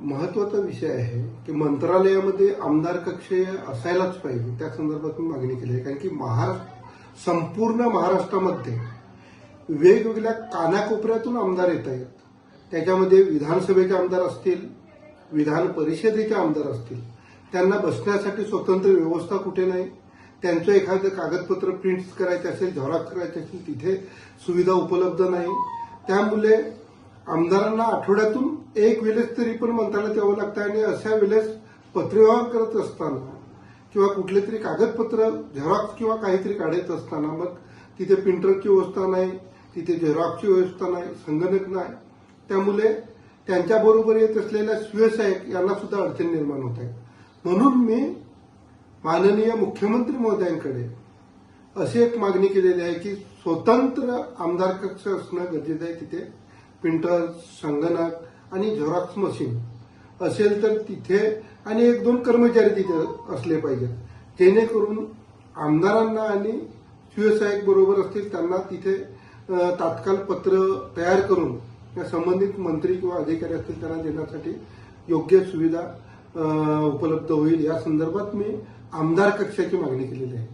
महत्वाचा विषय आहे की मंत्रालयामध्ये आमदार कक्ष असायलाच पाहिजे. त्या संदर्भात मी मागणी केली आहे. कारण की संपूर्ण महाराष्ट्रामध्ये वेगवेगळ्या कानाकोपऱ्यातून आमदार येत आहेत. त्याच्यामध्ये विधानसभेचे आमदार असतील, विधान परिषदेचे आमदार असतील. त्यांना बसण्यासाठी स्वतंत्र व्यवस्था कुठे नाही. त्यांचं एखादं कागदपत्र प्रिंट करायचं असेल, झेरॉक्स करायचे असेल, तिथे सुविधा उपलब्ध नाही. त्यामुळे आमदारांना आठवड्यातून एक वेळेस तरी पण मंत्रालयात यावं लागतं आणि अशा वेळेस पत्रव्यवहार करत असताना किंवा कुठले तरी कागदपत्र झेरॉक्स किंवा काहीतरी काढत असताना मग तिथे प्रिंटरची व्यवस्था नाही, तिथे झेरॉक्सची व्यवस्था नाही, संगणक नाही. त्यामुळे त्यांच्याबरोबर येत असलेल्या स्वयंसहाय्यक यांना सुद्धा अडचण निर्माण होत आहे. म्हणून मी माननीय मुख्यमंत्री महोदयांकडे अशी एक मागणी केलेली आहे की स्वतंत्र आमदार कक्ष असणं गरजेचं आहे. तिथे प्रिंटर, संगणक आणि झेरॉक्स मशीन असेल तर तिथे आणि 1-2 कर्मचारी तिथे असले पाहिजेत, जेणेकरून आमदारांना आणि स्वयंसहाय्यक बरोबर असतील त्यांना तिथे तात्काळ पत्र तयार करून संबंधित मंत्री किंवा अधिकारी असतील त्यांना देण्यासाठी योग्य सुविधा उपलब्ध होईल. या संदर्भात मी आमदार कक्षाची मागणी केलेली आहे.